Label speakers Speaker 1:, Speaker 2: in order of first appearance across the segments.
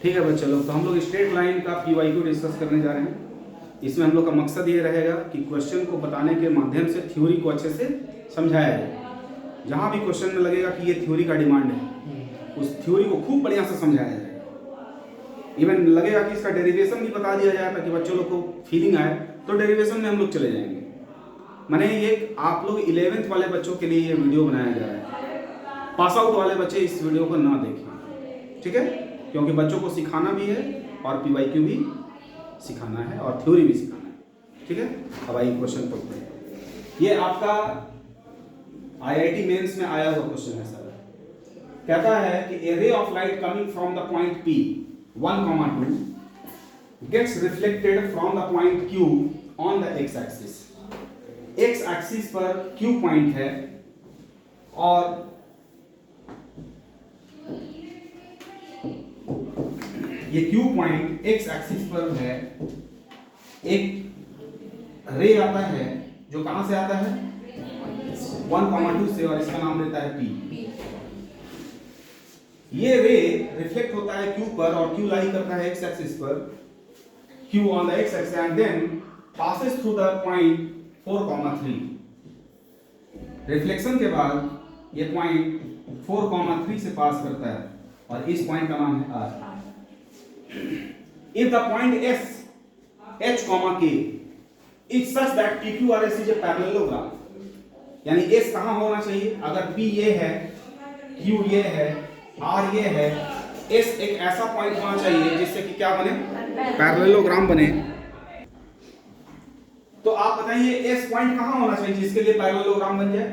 Speaker 1: ठीक है बच्चे लोग, तो हम लोग स्ट्रेट लाइन का PYQ डिस्कस करने जा रहे हैं। इसमें हम लोग का मकसद ये रहेगा कि क्वेश्चन को बताने के माध्यम से थ्योरी को अच्छे से समझाया जाए। जहाँ भी क्वेश्चन में लगेगा कि ये थ्योरी का डिमांड है, उस थ्योरी को खूब बढ़िया से समझाया जाए। इवन लगेगा कि इसका डेरिवेशन भी बता दिया जाए ताकि बच्चों लोग को फीलिंग आए, तो डेरिवेशन में हम लोग चले जाएंगे। मैंने ये आप लोग 11th वाले बच्चों के लिए ये वीडियो बनाया जा रहा है। पास आउट वाले बच्चे इस वीडियो को ना देखें, ठीक है, क्योंकि बच्चों को सिखाना भी है और PYQ भी सिखाना है और थ्योरी भी सिखाना है, ठीक है। अब आइए क्वेश्चन पढ़ते हैं। ये आपका IIT मेंस में आया हुआ क्वेश्चन है सर। कहता है कि a ray of light coming from the point P 1, 2 gets reflected from the point Q on the x axis. x axis पर Q पॉइंट है और ये Q पॉइंट x एक्सिस पर है। एक रे आता है जो कहां से आता है 1, 2 से, और इसका नाम देता है P। ये रे रिफ्लेक्ट होता है Q पर और Q लाई करता है x एक्सिस पर, Q on the x axis and then passes through the point 4, 3। Reflection के बाद ये पॉइंट 4, 3 से पास करता है और इस पॉइंट का नाम है R। If the point S H, K is such that PQRS is a parallelogram, यानी S कहाँ होना चाहिए? अगर P ये है, Q ये है, R ये है, S एक ऐसा पॉइंट होना चाहिए जिससे कि क्या बने, पैरेललोग्राम बने। तो आप बताइए S पॉइंट कहाँ होना चाहिए जिसके लिए पैरेललोग्राम बन जाए?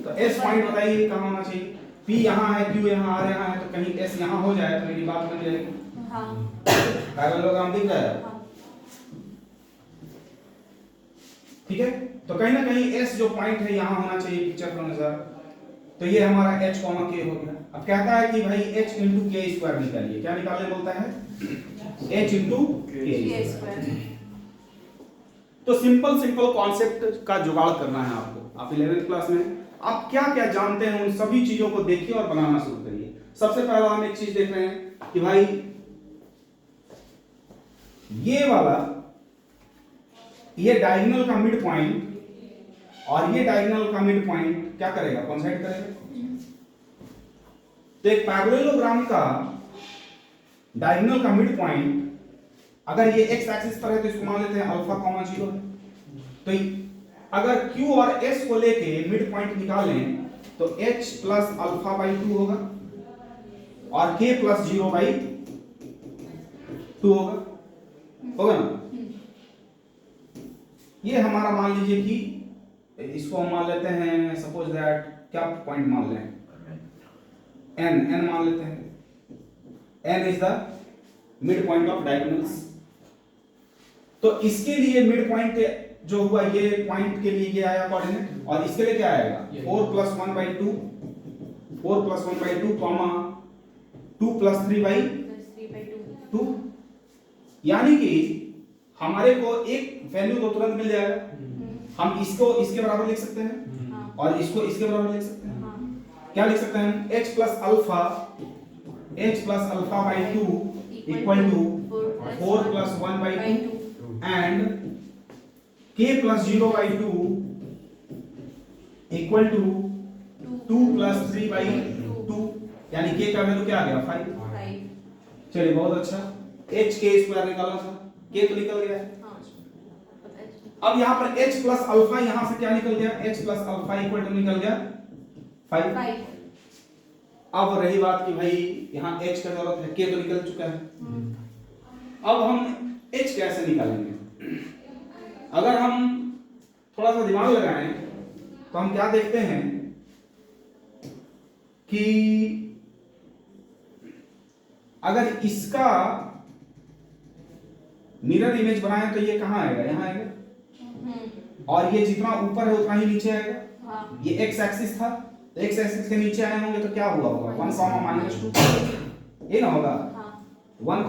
Speaker 1: तो S पॉइंट बताइए कहाँ होना चाहिए? P यहाँ है, Q यहाँ, R यहाँ है, तो कहीं S यहाँ हो जाए तो मेरी बात बन जाएगी। पैरेललोग्राम दिख रहा है, ठीक है। तो कहीं ना कहीं S जो पॉइंट है यहाँ होना चाहिए पिक्चर के अनुसार। तो ये हमारा H, K हो गया। अब कहता है कि भाई H इंटू K स्क्वायर निकालिए। क्या निकालने बोलता है? H into K square. तो सिंपल कॉन्सेप्ट का जुगाड़ करना है आपको। आप 11th क्लास में आप क्या क्या जानते हैं उन सभी चीजों को देखिए और बनाना शुरू करिए। सबसे पहला हम एक चीज देख रहे हैं कि भाई ये वाला, ये डायगोनल का मिड पॉइंट और ये डायगोनल का मिड पॉइंट क्या करेगा, कोइंसाइड करेगा। तो एक पैरेललोग्राम का डायगोनल का मिड पॉइंट अगर ये x एक्सिस पर है तो इसको मान लेते हैं अल्फा, 0 है। तो अगर Q और S को लेके मिड पॉइंट निकालें तो H प्लस अल्फा बाई 2 होगा और K प्लस 0 बाई 2 होगा ना। ये हमारा मान लीजिए कि इसको हम मान लेते हैं, सपोज दैट क्या पॉइंट मान लें, n मान लेते हैं। n is the mid point of diagonals. तो इसके लिए मिड पॉइंट जो हुआ, ये पॉइंट के लिए ये आया कोऑर्डिनेट, और इसके लिए क्या आएगा 4 + 1/2, 4 + 1/2, 2 + 3/2। यानी कि हमारे को एक वैल्यू तो तुरंत मिल जाएगा। हम इसको इसके बराबर लिख सकते हैं और इसको इसके बराबर लिख सकते हैं। क्या लिख सकते हैं? h plus alpha by 2 equal to 4 + 1/2 and k + 0/2 equal to 2 + 3/2। यानी k का वैल्यू क्या आ गया 5। चलिए बहुत अच्छा, h k स्क्वायर निकालना था, k तो निकल गया। अब यहाँ पर h प्लस अल्फा यहाँ से क्या निकल गया, h plus alpha equal to निकल गया 5। अब रही बात कि भाई यहाँ h का जरूरत है, k तो निकल चुका है। अब हम h कैसे निकालेंगे? अगर हम थोड़ा सा दिमाग लगाएं तो हम क्या देखते हैं कि अगर इसका मिरर इमेज बनाए तो ये कहाँ आएगा, यहाँ आएगा, और ये जितना ऊपर है उतना ही नीचे आएगा। ये x एक्सिस था तो x एक्सिस के नीचे आए होंगे तो क्या हुआ होगा 1, -2 ये ना होगा 1,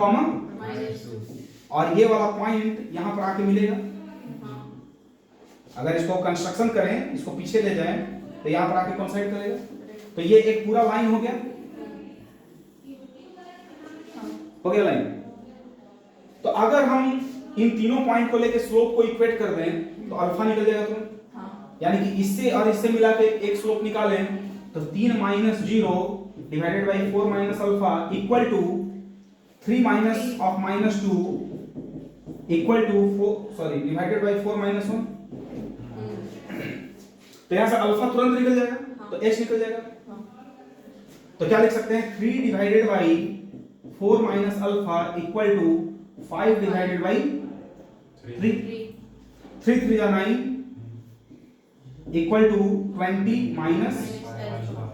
Speaker 1: और ये वाला पॉइंट यहाँ पर आके मिलेगा। अगर इसको कंस्ट्रक्शन करें, इसको पीछे ले जाएं तो यहाँ पर आके कोइंसाइड करेगा। तो ये एक पूरा लाइन हो गया। हो गया लाइन। तो अगर हम इन तीनों पॉइंट को लेके स्लोप को इक्वेट कर दें तो अल्फा निकल जाएगा तुम्हें। यानी कि इससे और इससे मिला के एक स्लोप निकालें तो 3 minus 0 divided by 4 minus alpha equal to 3 minus of minus 2 equal to 4 sorry divided by 4 minus 1। तो यहां से अल्फा तुरंत निकल जाएगा तो h निकल जाएगा। तो क्या लिख सकते हैं 3 divided by 4 minus alpha equal to 5 divided by 3 3 3 जा 9 इक्वल टू 20 माइनस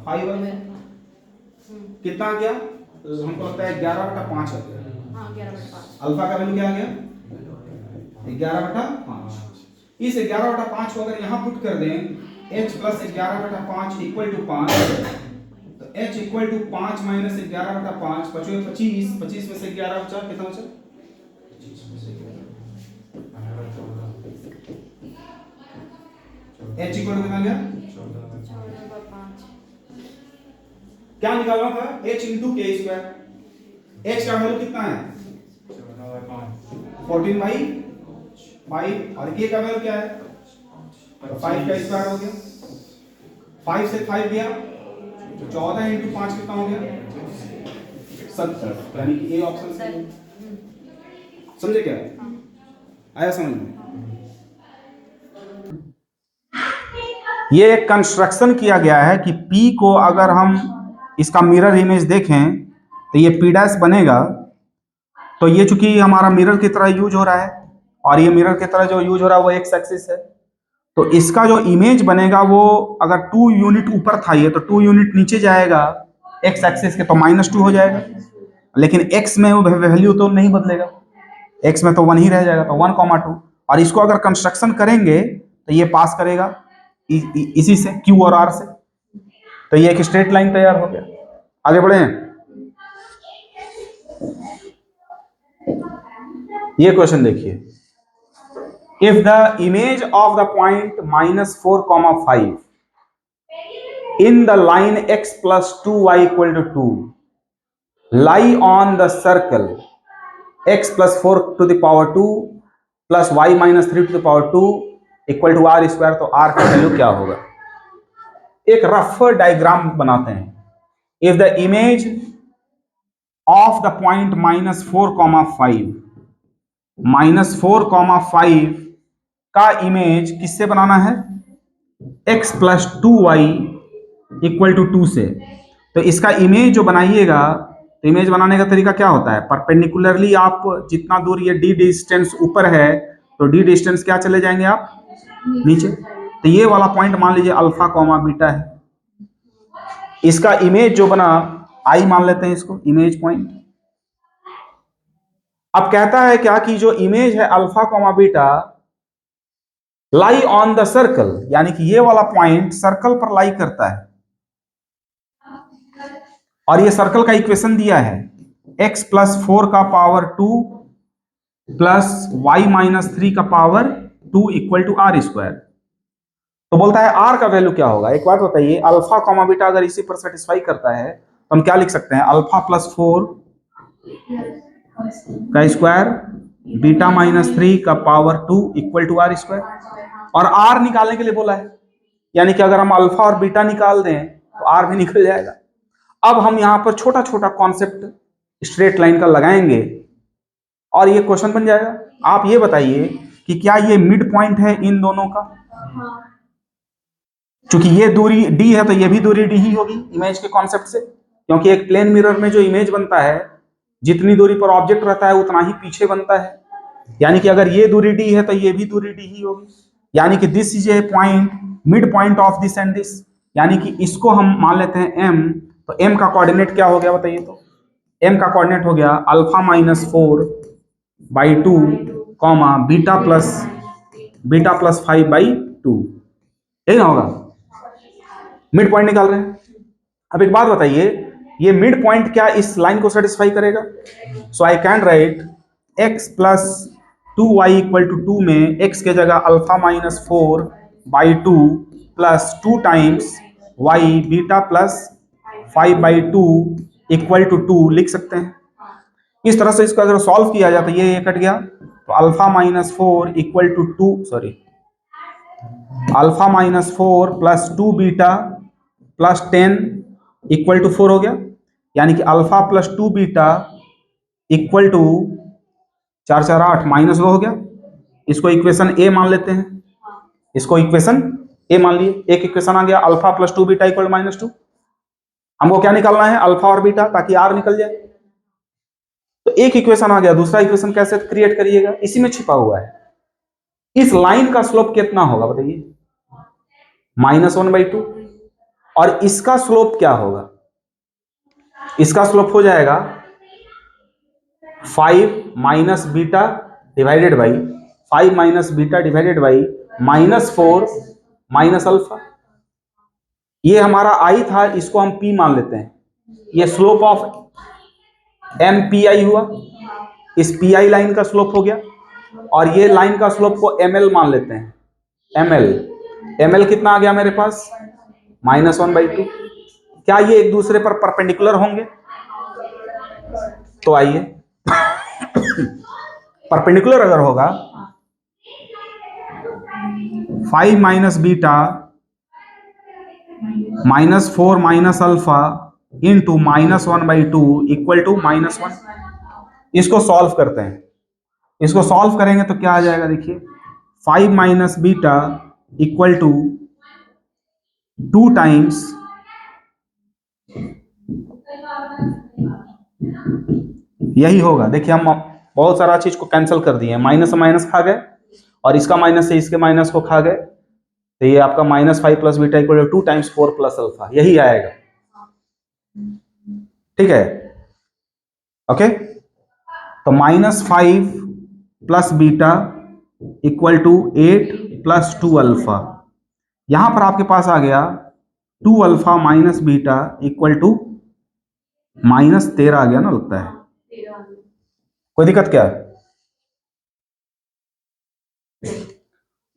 Speaker 1: 5 कितना आ गया? हमको लगता है 11/5 आ गया। हाँ 11/5 अल्फा का वैल्यू क्या आ गया 11/5। इस 11/5 को अगर यहां पुट कर दें h प्लस 11/5 इक्वल टू 5 तो h इक्वल टू 5 माइनस 11/5 बचे 25 25 में से 11 बचा कितना बचा h इक्वल टू कितना गया 14/5। क्या निकालना था h इंटू के स्क्वायर। h का वैल्यू कितना है 14/5 और k का वैल्यू क्या है तो 5 का स्क्वायर हो गया। 5 से 5 गया 14 इंटू 5 कितना हो गया 70। यानी कि ए ऑप्शन सही। समझे क्या आया समझ में? ये एक कंस्ट्रक्शन किया गया है कि P को अगर हम इसका मिरर इमेज देखें तो ये P डैश बनेगा। तो ये चूंकि हमारा मिरर की तरह यूज हो रहा है और ये मिरर की तरह जो यूज हो रहा है वो एक्स एक्सिस है। तो इसका जो इमेज बनेगा वो अगर 2 यूनिट ऊपर था ये तो 2 यूनिट नीचे जाएगा एक्स एक्सिस के तो -2 हो जाएगा। लेकिन x में वो वैल्यू तो नहीं बदलेगा, x में तो 1 ही रह जाएगा तो 1,2। और इसको अगर कंस्ट्रक्शन करेंगे तो ये पास करेगा इसी से q और r से। तो ये एक स्ट्रेट लाइन तैयार हो गया। आगे बढ़े ये क्वेश्चन देखिए। If the image of the point -4,5 in the line x plus 2y equal to 2 lie on the circle x plus 4 to the power 2 plus y minus 3 to the power 2 equal to r square, तो r का value क्या होगा? एक rough diagram बनाते हैं। If the image of the point -4,5 का image किससे बनाना है x plus 2y equal to 2 से। तो इसका इमेज जो बनाइएगा तो इमेज बनाने का तरीका क्या होता है परपेंडिकुलरली आप जितना दूर ये d डिस्टेंस ऊपर है तो d डिस्टेंस क्या चले जाएंगे आप नीचे। तो ये वाला पॉइंट मान लीजिए अल्फा कॉमा बीटा है। इसका इमेज जो बना I मान लेते हैं इसको इमेज पॉइंट। अब कहता है क्या कि जो इमेज है alpha comma beta lie on the circle, यानी कि ये वाला पॉइंट सर्कल पर लाई करता है। और ये सर्कल का इक्वेशन दिया है x प्लस 4 का पावर 2 प्लस y माइनस 3 का power 2 equal to r square. तो बोलता है r का वैल्यू क्या होगा। एक बात बताइए अल्फा कॉमा बीटा अगर इसी पर सेटिस्फाई करता है तो हम क्या लिख सकते हैं अल्फा प्लस 4 का स्क्वायर बीटा माइनस 3 का power 2 equal to r square. और r निकालने के लिए बोला है, यानी कि अगर हम अल्फा और बीटा निकाल दें तो r भी निकल जाएगा। अब हम यहां पर छोटा छोटा कॉन्सेप्ट स्ट्रेट लाइन का लगाएंगे और ये क्वेश्चन बन जाएगा। आप ये बताइए कि क्या ये मिड पॉइंट है इन दोनों का। चूंकि ये दूरी d है तो ये भी दूरी d ही होगी इमेज के कॉन्सेप्ट से, क्योंकि एक प्लेन मिरर में जो इमेज बनता है जितनी दूरी पर ऑब्जेक्ट रहता है उतना ही पीछे बनता है। यानी कि अगर ये दूरी d है तो ये भी दूरी d ही होगी। यानी कि this is a point mid point of this and this. यानी कि इसको हम मान लेते हैं m। तो m का कोऑर्डिनेट क्या हो गया बताइए। तो m का कोऑर्डिनेट हो गया alpha minus 4/2 comma beta plus 5/2। यही ना होगा मिड पॉइंट निकाल रहे हैं। अब एक बात बताइए ये मिड पॉइंट क्या इस लाइन को सेटिस्फाई करेगा। So I can write x plus 2y equal to 2 में x के जगह alpha minus 4/2 plus 2 times y beta plus 5/2 equal to 2 लिख सकते हैं। इस तरह से इसको अगर सॉल्व किया जाए तो ये कट गया, तो alpha minus 4 equal to 2, sorry, alpha minus 4 plus 2 beta plus 10 equal to 4 हो गया। यानी कि alpha plus 2 beta equal to 4 4 8 minus 2 हो गया। इसको इक्वेशन ए मान लेते हैं, इसको इक्वेशन ए मान लिए। एक इक्वेशन आ गया alpha plus 2 beta equal minus 2। हमको क्या निकालना है, अल्फा और बीटा, ताकि आर निकल जाए। तो एक इक्वेशन आ गया। दूसरा इक्वेशन कैसे क्रिएट करिएगा, इसी में छिपा हुआ है। इस लाइन का स्लोप कितना होगा बताइए, -1/2। और इसका स्लोप क्या होगा, इसका स्लोप हो जाएगा 5 minus beta divided by 5 minus beta divided by -4 minus alpha. ये हमारा आई था, इसको हम पी मान लेते हैं। ये slope of M P I हुआ, इस पी आई लाइन का स्लोप हो गया। और ये लाइन का स्लोप को एम एल मान लेते हैं, एम एल। एम एल कितना आ गया मेरे पास, -1/2। क्या ये एक दूसरे पर परपेंडिकुलर होंगे, तो आइए परपेंडिकुलर अगर होगा 5 minus beta -4 minus alpha into -1/2 equal to -1। इसको सॉल्व करते हैं। इसको सॉल्व करेंगे तो क्या आ जाएगा, देखिए 5 minus beta equal to 2 times यही होगा। देखिए हम बहुत सारा चीज को कैंसिल कर दिए, माइनस माइनस खा गए और इसका माइनस से इसके माइनस को खा गए, तो ये आपका -5 plus beta equal to 2 times 4 plus alpha, यही आएगा। ठीक है, ओके। तो -5 plus beta equal to 8 plus 2 alpha. यहां पर आपके पास आ गया 2 alpha minus beta equal to -13 आ गया ना, लगता है। कोई दिक्कत क्या है,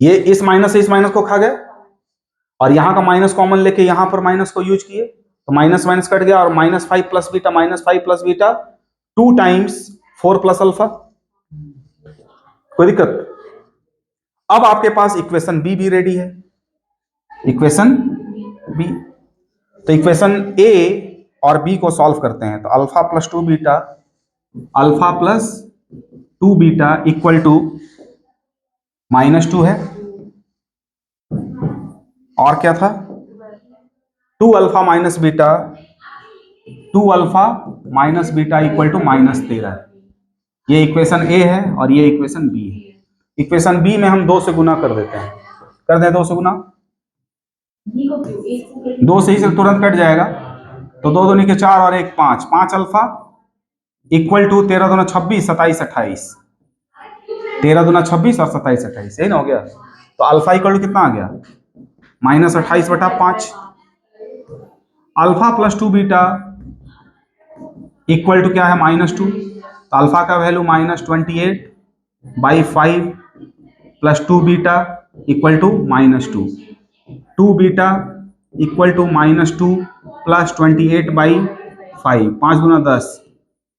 Speaker 1: ये इस माइनस से इस माइनस को खा गए और यहां का माइनस कॉमन लेके यहां पर माइनस को यूज किए, तो माइनस माइनस कट गया और -5 plus beta -5 plus beta 2 times 4 plus alpha. कोई दिक्कत। अब आपके पास इक्वेशन बी भी रेडी है, इक्वेशन बी। तो इक्वेशन ए और बी को सॉल्व करते हैं। तो alpha plus 2 beta, alpha plus 2 beta equal to -2 है, और क्या था 2 alpha minus beta, 2 alpha minus beta equal to -13। ये इक्वेशन ए है और ये इक्वेशन बी है। इक्वेशन बी में हम 2 से गुना कर देते हैं, कर दें 2 से गुना, 2 से ही से तुरंत कट जाएगा। तो 2 दूनी के 4 और 1 5, 5 अल्फा इक्वल टू 13 दूना 26 27 28, 13 दूना 26 और 27 28, यही ना हो गया। तो अल्फा इक्वल टू कितना आ गया, -28/5। Alpha plus 2 beta equal to क्या है, -2। तो अल्फा का value -28/5 plus 2 beta equal to -2। 2 beta equal to -2 plus 28/5, 5 गुना 10,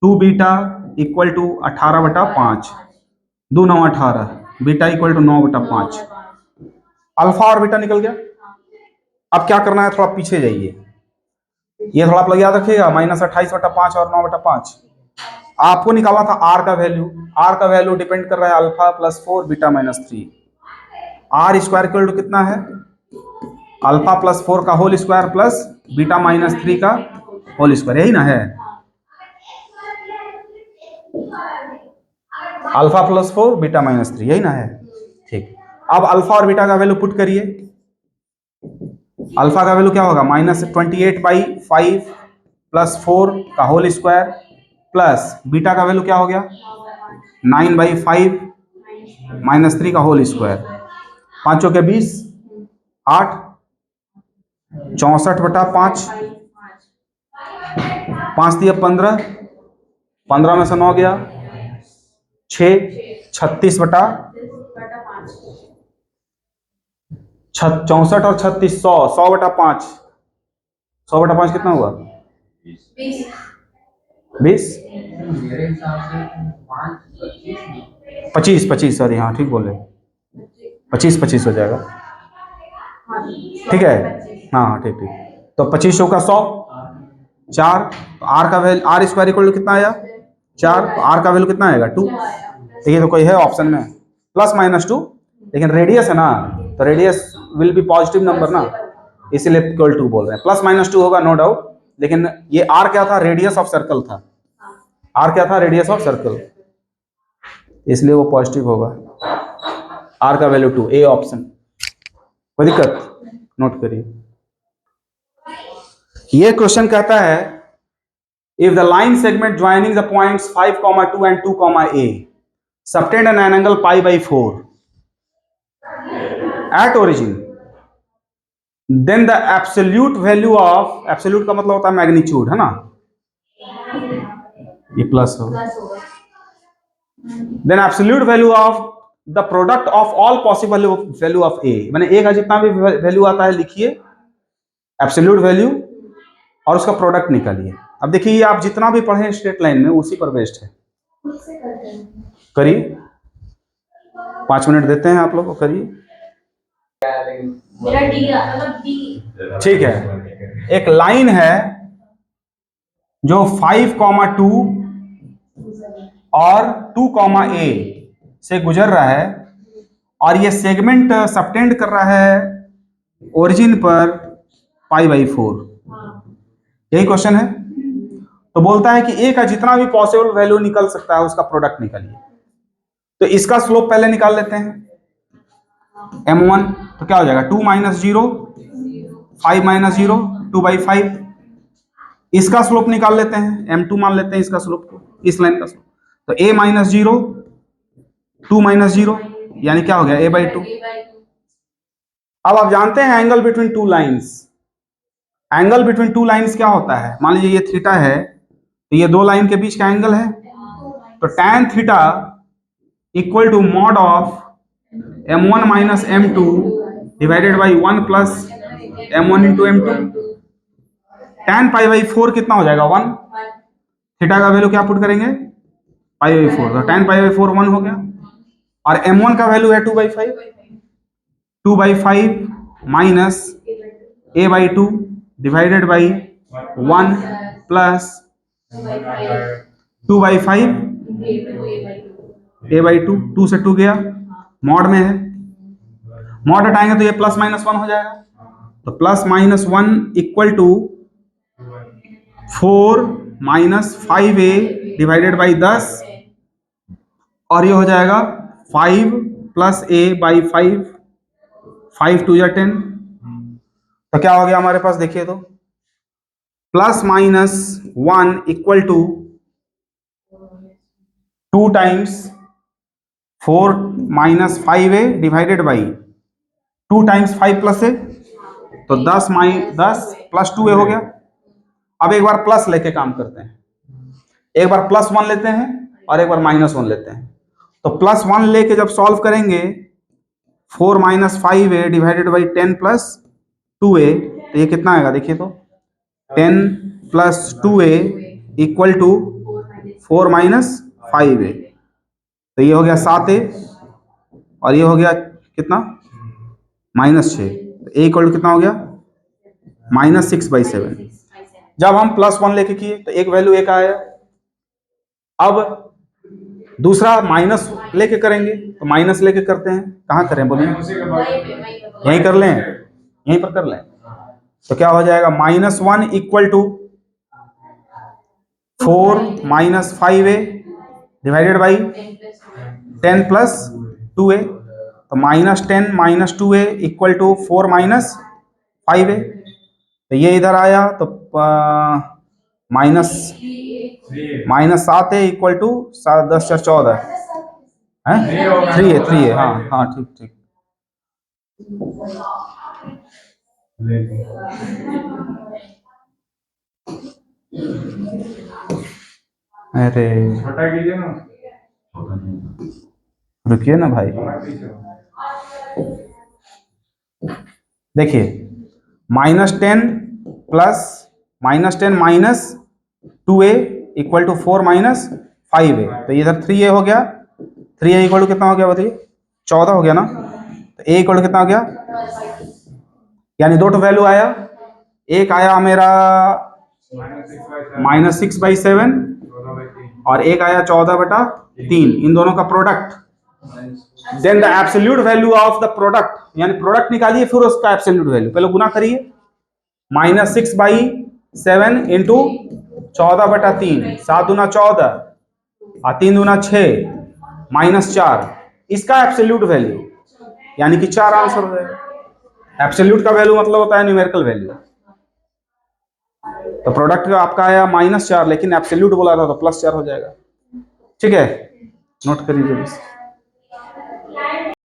Speaker 1: 2 beta equal to 18/5, 2 9 18, beta equal to 9/5। Alpha और बीटा निकल गया। अब क्या करना है, थोड़ा पीछे जाइए, ये थोड़ा आप लोग याद रखिएगा, -28/5 और 9/5। आपको निकालना था आर का वैल्यू। आर का वैल्यू डिपेंड कर रहा है alpha plus 4 beta -3। R square equal to कितना है, अल्फा प्लस 4 का होल स्क्वायर प्लस बीटा -3 का होल स्क्वायर, यही ना है। अल्फा प्लस 4 बीटा -3, यही ना है। ठीक, अब अल्फा और बीटा का वैल्यू पुट करिए। अल्फा का वैल्यू क्या होगा, -28/5 प्लस 4 का होल स्क्वायर प्लस बीटा का वैल्यू क्या हो गया, 9/5 -3 का होल स्क्वायर, 5 चौके 20, 8, 64/5, 5 दिया 15, 15 में से 9 गया 6, 36/64 और 36 100, 100/5, 100/5 कितना हुआ, 20।
Speaker 2: मेरे हिसाब से
Speaker 1: 25 25, सॉरी, हाँ ठीक बोले, 25 25 हो जाएगा। ठीक है, हाँ हाँ ठीक ठीक। तो 25 का 100, 4, तो आर का value, R square equal to कितना आया 4, तो आर का वैल्यू कितना आएगा 2। देखिए तो कोई है ऑप्शन में प्लस माइनस 2, लेकिन रेडियस है ना, तो radius will be positive number ना, इसीलिए इक्वल टू बोल रहे हैं। प्लस माइनस 2 होगा नो डाउट, लेकिन ये आर क्या था, रेडियस ऑफ सर्कल था। आर क्या था, रेडियस ऑफ सर्कल, इसलिए वो पॉजिटिव होगा। आर का वैल्यू 2, ए ऑप्शन। कोई दिक्कत, नोट करिए। ये क्वेश्चन कहता है if the line segment joining the points 5, 2 and 2, a subtend an angle pi by 4 at origin, then the absolute value of, absolute का मतलब होता है मैग्नीट्यूड, है ना, ये प्लस हो, then absolute value of the product of all possible value of a, मैंने a का जितना भी वैल्यू आता है लिखिए एब्सोल्यूट वैल्यू और उसका प्रोडक्ट निकालिए। अब देखिए ये आप जितना भी पढ़े स्ट्रेट लाइन में उसी पर बेस्ड है। करिए, 5 मिनट देते हैं आप लोग को, करिए। ठीक है, एक लाइन है जो 5, 2 और 2, a से गुजर रहा है और ये सेगमेंट सबटेंड कर रहा है ओरिजिन पर पाई बाई 4। यही क्वेश्चन है। तो बोलता है कि ए का जितना भी पॉसिबल वैल्यू निकल सकता है उसका प्रोडक्ट निकालिए। तो इसका स्लोप पहले निकाल लेते हैं, m1, तो क्या हो जाएगा 2 - 0, 5 - 0, 2/5। इसका स्लोप निकाल लेते हैं, m2 मान लेते हैं इसका स्लोप को, इस लाइन का स्लोप। तो a - 0, 2 - 0, यानी क्या हो गया a/2। अब आप जानते हैं angle between two lines, angle between two lines क्या होता है, मान लीजिए ये थीटा है, तो ये दो लाइन के बीच का एंगल है, तो tan theta equal to mod of m1 - m2 divided by 1 plus m1 into m2। tan pi by 4 कितना हो जाएगा 1, थीटा का वैल्यू क्या पुट करेंगे पाई बाई 4, तो tan पाई बाई 4 1 हो गया, और m1 का वैल्यू है 2/5, 2/5 minus a/2 divided by 1 plus 2/5 a/2, 2 से 2 गया, मॉड में है, मॉड हटाएंगे तो ये प्लस माइनस 1 हो जाएगा, तो plus minus 1 equal to 4 - 5a divided by 10, और ये हो जाएगा 5 प्लस a/5, 5 2 या 10, तो क्या हो गया हमारे पास, देखिए तो plus minus 1 equal to 2 times 4 - 5a divided by 2 times 5 plus a, तो 10 प्लस 2a हो गया। अब एक बार प्लस लेके काम करते हैं, एक बार +1 लेते हैं और एक बार -1 लेते हैं। तो +1 लेके जब सॉल्व करेंगे 4 - 5a divided by 10 plus 2a, तो ये कितना आएगा देखिए तो 10 plus 2a equal to 4 - 5a, तो ये हो गया 7a और ये हो गया कितना -6, तो a इक्वल टू कितना हो गया -6/7। जब हम +1 लेके किए तो एक वैल्यू एक आया, अब दूसरा माइनस लेके करेंगे, तो माइनस लेके करते हैं, कहाँ करें बोलिए, यहीं कर लें, यहीं पर कर लें, तो क्या हो जाएगा -1 equal to 4 - 5a divided by 10 plus 2a, तो -10 - 2a इक्वल टू 4 - 5a, तो ये इधर आया तो -7a इक्वल टू 10 × 14 है, 3 है, हाँ हाँ ठीक ठीक। अरे रुकिए ना भाई, देखिए -10 plus -10 - 2a equal to 4 minus 5 है, तो इधर 3a हो गया। 3a इक्वल टू कितना हो गया बताइए, 14 हो गया ना। तो a इक्वल टू कितना हो गया, यानी दो वैल्यू आया। एक आया मेरा -6/7 और एक आया 14/3, इन दोनों का product. Then the absolute value of the product, यानी प्रोडक्ट निकालिए फिर उसका एब्सोल्यूट वैल्यू, पहले गुना करिए। -6/7 इंटू 14/3, 7 दूना 14 और 3 दूना 6 -4, इसका एब्सोल्यूट वैल्यू, यानी कि 4 आंसर हो जाएगा। एब्सोल्यूट का वैल्यू मतलब होता है न्यूमेरिकल वैल्यू। तो प्रोडक्ट का आपका आया -4, लेकिन एब्सोल्यूट बोला था तो +4 हो जाएगा। ठीक है, नोट करिए।